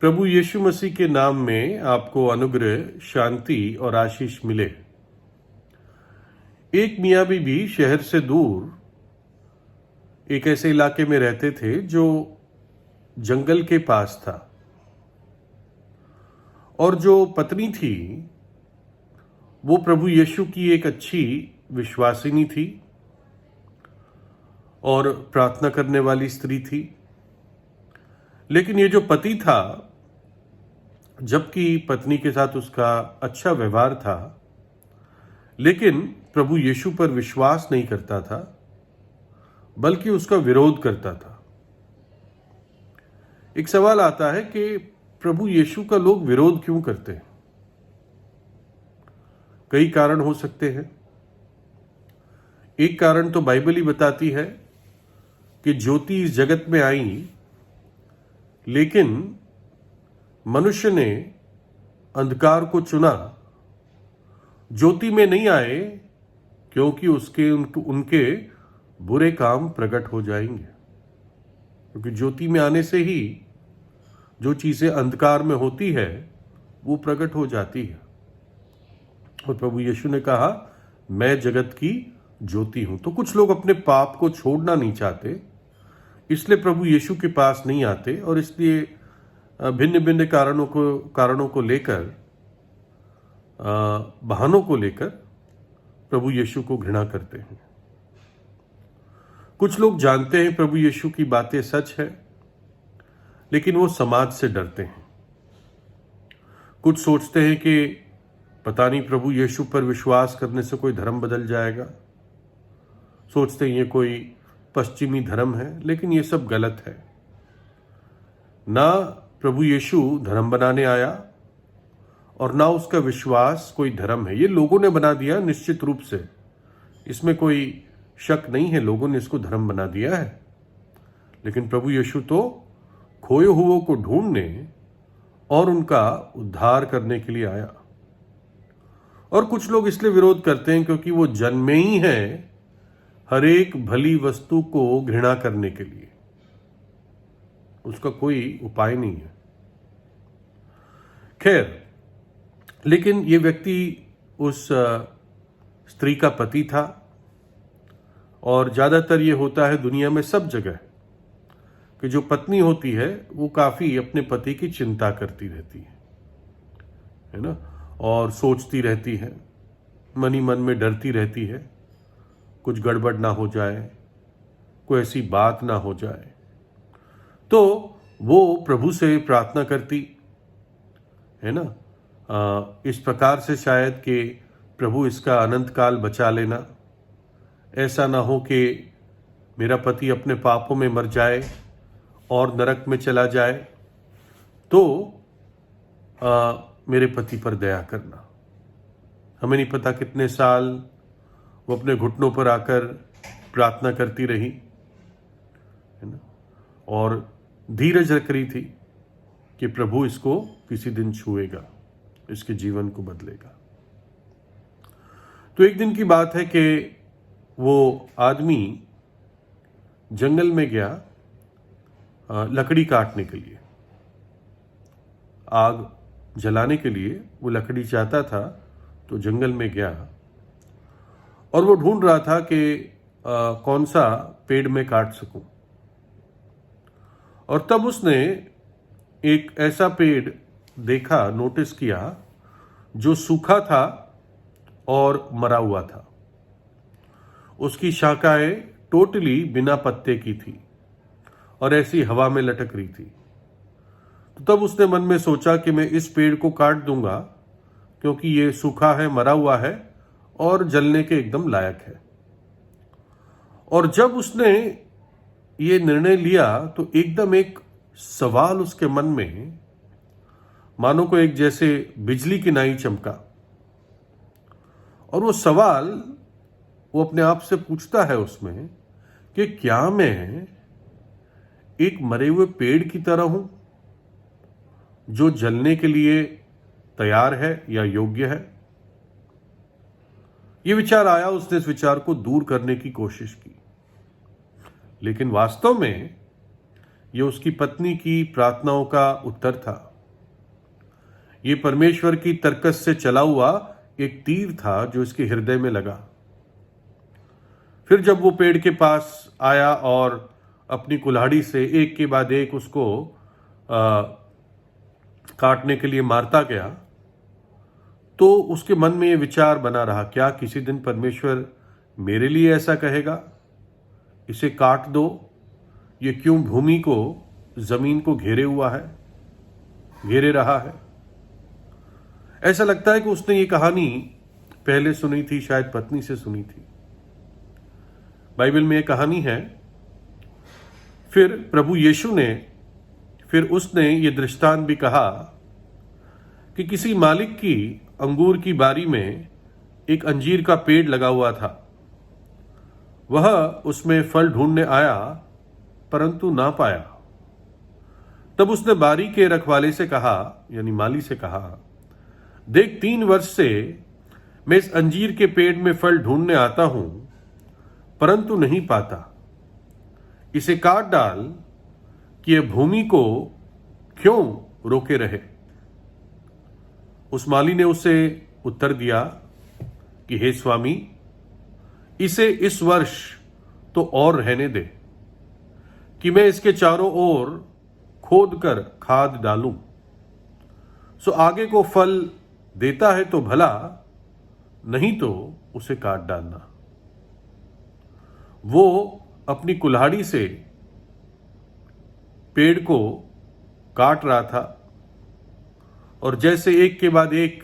प्रभु यीशु मसीह के नाम में आपको अनुग्रह, शांति और आशीष मिले। एक मियाँ बीबी शहर से दूर एक ऐसे इलाके में रहते थे जो जंगल के पास था, और जो पत्नी थी वो प्रभु यीशु की एक अच्छी विश्वासिनी थी और प्रार्थना करने वाली स्त्री थी। लेकिन ये जो पति था, जबकि पत्नी के साथ उसका अच्छा व्यवहार था, लेकिन प्रभु यीशु पर विश्वास नहीं करता था, बल्कि उसका विरोध करता था। एक सवाल आता है कि प्रभु यीशु का लोग विरोध क्यों करते हैं? कई कारण हो सकते हैं। एक कारण तो बाइबल ही बताती है कि ज्योति इस जगत में आई, लेकिन मनुष्य ने अंधकार को चुना। ज्योति में नहीं आए क्योंकि उनके बुरे काम प्रकट हो जाएंगे, क्योंकि ज्योति में आने से ही जो चीजें अंधकार में होती है वो प्रकट हो जाती है। और प्रभु यीशु ने कहा, मैं जगत की ज्योति हूं। तो कुछ लोग अपने पाप को छोड़ना नहीं चाहते, इसलिए प्रभु यीशु के पास नहीं आते, और इसलिए भिन्न भिन्न कारणों को लेकर, बहानों को लेकर प्रभु यीशु को घृणा करते हैं। कुछ लोग जानते हैं प्रभु यीशु की बातें सच है, लेकिन वो समाज से डरते हैं। कुछ सोचते हैं कि पता नहीं प्रभु यीशु पर विश्वास करने से कोई धर्म बदल जाएगा। सोचते हैं ये कोई पश्चिमी धर्म है, लेकिन ये सब गलत है। ना प्रभु यीशु धर्म बनाने आया और ना उसका विश्वास कोई धर्म है। ये लोगों ने बना दिया, निश्चित रूप से, इसमें कोई शक नहीं है। लोगों ने इसको धर्म बना दिया है, लेकिन प्रभु यीशु तो खोए हुओं को ढूंढने और उनका उद्धार करने के लिए आया। और कुछ लोग इसलिए विरोध करते हैं क्योंकि वो जन्मे ही हैं हर एक भली वस्तु को घृणा करने के लिए। उसका कोई उपाय नहीं है। खैर, लेकिन ये व्यक्ति उस स्त्री का पति था, और ज्यादातर ये होता है दुनिया में सब जगह कि जो पत्नी होती है वो काफी अपने पति की चिंता करती रहती है ना, और सोचती रहती है, मन ही मन में डरती रहती है कुछ गड़बड़ ना हो जाए, कोई ऐसी बात ना हो जाए। तो वो प्रभु से प्रार्थना करती है ना, इस प्रकार से शायद कि प्रभु इसका अनंत काल बचा लेना, ऐसा ना हो कि मेरा पति अपने पापों में मर जाए और नरक में चला जाए, तो मेरे पति पर दया करना। हमें नहीं पता कितने साल वो अपने घुटनों पर आकर प्रार्थना करती रही, है ना, और धीरज रख रही थी कि प्रभु इसको किसी दिन छुएगा, इसके जीवन को बदलेगा। तो एक दिन की बात है कि वो आदमी जंगल में गया लकड़ी काटने के लिए, आग जलाने के लिए वो लकड़ी चाहता था। तो जंगल में गया और वो ढूंढ रहा था कि कौन सा पेड़ में काट सकूं। और तब उसने एक ऐसा पेड़ देखा, नोटिस किया, जो सूखा था और मरा हुआ था। उसकी शाखाएं टोटली बिना पत्ते की थी और ऐसी हवा में लटक रही थी। तो तब उसने मन में सोचा कि मैं इस पेड़ को काट दूंगा, क्योंकि ये सूखा है, मरा हुआ है और जलने के एकदम लायक है। और जब उसने ये निर्णय लिया तो एकदम एक सवाल उसके मन में, मानो को एक जैसे बिजली की नाई चमका। और वो सवाल वो अपने आप से पूछता है उसमें कि क्या मैं एक मरे हुए पेड़ की तरह हूं जो जलने के लिए तैयार है या योग्य है? ये विचार आया, उसने इस विचार को दूर करने की कोशिश की, लेकिन वास्तव में ये उसकी पत्नी की प्रार्थनाओं का उत्तर था। ये परमेश्वर की तरकस से चला हुआ एक तीर था जो इसके हृदय में लगा। फिर जब वो पेड़ के पास आया और अपनी कुल्हाड़ी से एक के बाद एक उसको काटने के लिए मारता गया, तो उसके मन में ये विचार बना रहा, क्या किसी दिन परमेश्वर मेरे लिए ऐसा कहेगा, इसे काट दो, ये क्यों भूमि को, जमीन को घेरे रहा है। ऐसा लगता है कि उसने ये कहानी पहले सुनी थी, शायद पत्नी से सुनी थी। बाइबल में ये कहानी है। फिर प्रभु यीशु ने उसने ये दृष्टांत भी कहा कि किसी मालिक की अंगूर की बारी में एक अंजीर का पेड़ लगा हुआ था। वह उसमें फल ढूंढने आया परंतु ना पाया। तब उसने बारी के रखवाले से कहा, यानी माली से कहा, देख 3 वर्ष से मैं इस अंजीर के पेड़ में फल ढूंढने आता हूं परंतु नहीं पाता, इसे काट डाल कि यह भूमि को क्यों रोके रहे। उस माली ने उसे उत्तर दिया कि हे स्वामी, इसे इस वर्ष तो और रहने दे कि मैं इसके चारों ओर खोद कर खाद डालूं, सो आगे को फल देता है तो भला, नहीं तो उसे काट डालना। वो अपनी कुल्हाड़ी से पेड़ को काट रहा था और जैसे एक के बाद एक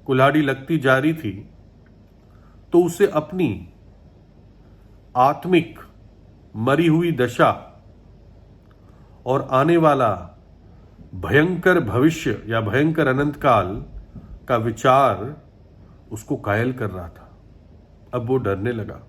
कुल्हाड़ी लगती जा रही थी, तो उसे अपनी आत्मिक मरी हुई दशा और आने वाला भयंकर भविष्य या भयंकर अनंत काल का विचार उसको कायल कर रहा था। अब वो डरने लगा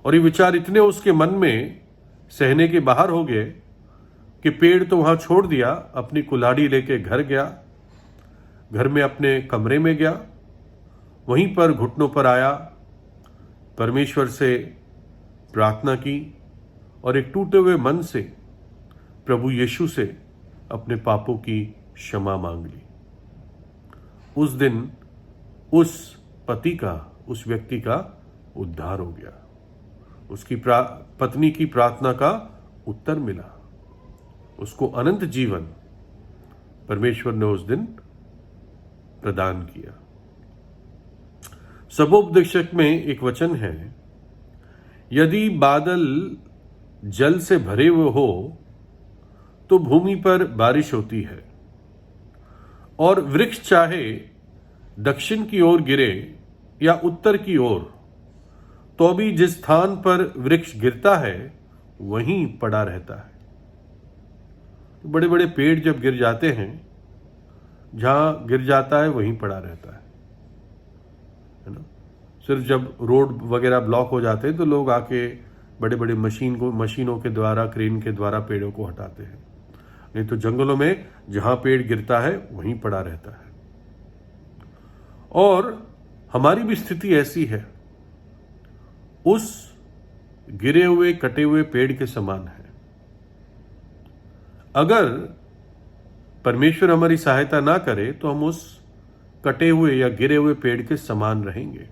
और ये विचार इतने उसके मन में सहने के बाहर हो गए कि पेड़ तो वहां छोड़ दिया, अपनी कुल्हाड़ी लेके घर गया, घर में अपने कमरे में गया, वहीं पर घुटनों पर आया, परमेश्वर से प्रार्थना की और एक टूटे हुए मन से प्रभु यीशु से अपने पापों की क्षमा मांग ली। उस दिन उस पति का, उस व्यक्ति का उद्धार हो गया। उसकी पत्नी की प्रार्थना का उत्तर मिला। उसको अनंत जीवन परमेश्वर ने उस दिन प्रदान किया। सबोपदेशक में एक वचन है, यदि बादल जल से भरे हुए हो तो भूमि पर बारिश होती है, और वृक्ष चाहे दक्षिण की ओर गिरे या उत्तर की ओर, तो भी जिस स्थान पर वृक्ष गिरता है वहीं पड़ा रहता है। बड़े बड़े पेड़ जब गिर जाते हैं, जहां गिर जाता है वहीं पड़ा रहता है ना। सिर्फ जब रोड वगैरह ब्लॉक हो जाते हैं तो लोग आके बड़े बड़े मशीनों के द्वारा, क्रेन के द्वारा पेड़ों को हटाते हैं, नहीं तो जंगलों में जहां पेड़ गिरता है वहीं पड़ा रहता है। और हमारी भी स्थिति ऐसी है, उस गिरे हुए कटे हुए पेड़ के समान है। अगर परमेश्वर हमारी सहायता ना करे तो हम उस कटे हुए या गिरे हुए पेड़ के समान रहेंगे।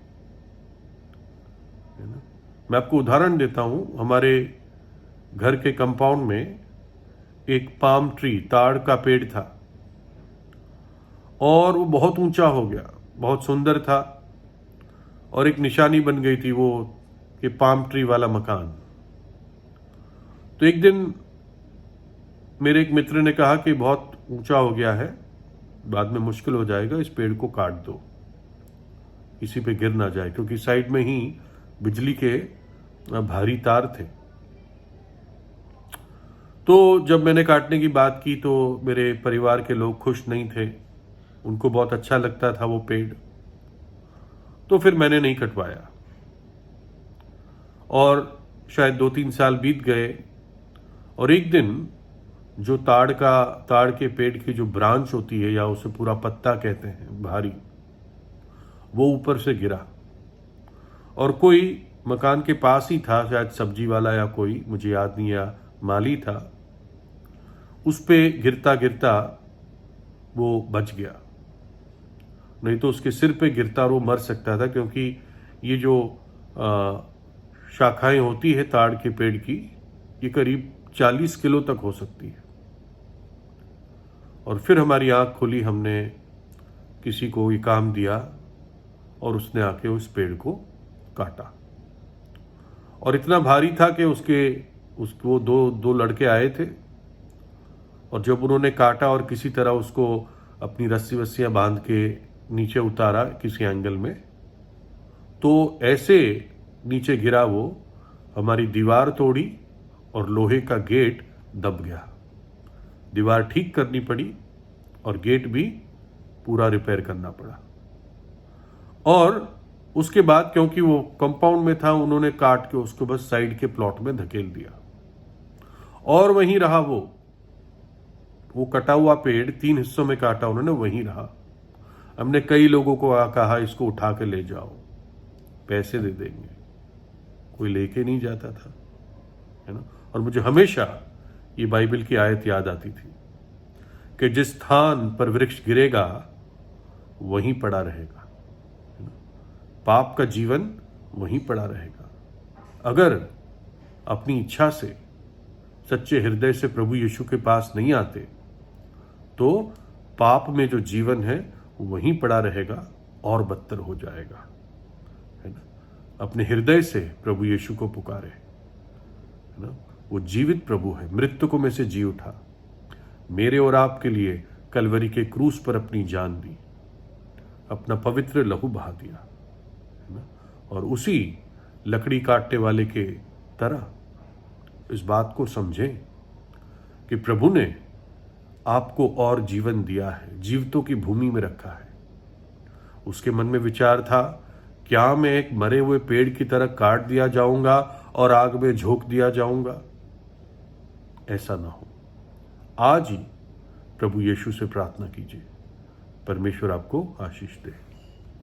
मैं आपको उदाहरण देता हूं। हमारे घर के कंपाउंड में एक पाम ट्री, ताड़ का पेड़ था, और वो बहुत ऊंचा हो गया, बहुत सुंदर था, और एक निशानी बन गई थी वो कि पाम ट्री वाला मकान। तो एक दिन मेरे एक मित्र ने कहा कि बहुत ऊंचा हो गया है, बाद में मुश्किल हो जाएगा, इस पेड़ को काट दो, इसी पे गिर ना जाए, क्योंकि साइड में ही बिजली के भारी तार थे। तो जब मैंने काटने की बात की तो मेरे परिवार के लोग खुश नहीं थे, उनको बहुत अच्छा लगता था वो पेड़, तो फिर मैंने नहीं कटवाया। और शायद 2-3 साल बीत गए, और एक दिन जो ताड़ के पेड़ की जो ब्रांच होती है, या उसे पूरा पत्ता कहते हैं, भारी, वो ऊपर से गिरा, और कोई मकान के पास ही था, शायद सब्जी वाला या कोई, मुझे याद नहीं, या माली था, उस पे गिरता गिरता वो बच गया, नहीं तो उसके सिर पे गिरता और वो मर सकता था, क्योंकि ये जो शाखाएं होती है ताड़ के पेड़ की, ये करीब 40 किलो तक हो सकती है। और फिर हमारी आंख खुली, हमने किसी को ये काम दिया और उसने आके उस पेड़ को काटा। और इतना भारी था कि उसको दो लड़के आए थे, और जब उन्होंने काटा और किसी तरह उसको अपनी रस्सी वस्सियां बांध के नीचे उतारा किसी एंगल में, तो ऐसे नीचे गिरा वो, हमारी दीवार तोड़ी और लोहे का गेट दब गया। दीवार ठीक करनी पड़ी और गेट भी पूरा रिपेयर करना पड़ा। और उसके बाद क्योंकि वो कंपाउंड में था, उन्होंने काट के उसको बस साइड के प्लॉट में धकेल दिया और वहीं रहा वो कटा हुआ पेड़ 3 हिस्सों में काटा उन्होंने, वहीं रहा। हमने कई लोगों को कहा इसको उठा के ले जाओ, पैसे दे देंगे, कोई लेके नहीं जाता था, है ना। और मुझे हमेशा ये बाइबल की आयत याद आती थी कि जिस स्थान पर वृक्ष गिरेगा वहीं पड़ा रहेगा, है ना? पाप का जीवन वहीं पड़ा रहेगा। अगर अपनी इच्छा से सच्चे हृदय से प्रभु यीशु के पास नहीं आते तो पाप में जो जीवन है वहीं पड़ा रहेगा और बदतर हो जाएगा, है ना। अपने हृदय से प्रभु यीशु को पुकारे, है ना। वो जीवित प्रभु है, मृतकों में से जी उठा, मेरे और आपके लिए कलवरी के क्रूस पर अपनी जान दी, अपना पवित्र लहू बहा दिया, है ना। और उसी लकड़ी काटने वाले के तरह इस बात को समझें कि प्रभु ने आपको और जीवन दिया है, जीवितों की भूमि में रखा है। उसके मन में विचार था, क्या मैं एक मरे हुए पेड़ की तरह काट दिया जाऊंगा और आग में झोंक दिया जाऊंगा? ऐसा ना हो। आज ही प्रभु यीशु से प्रार्थना कीजिए, परमेश्वर आपको आशीष दे।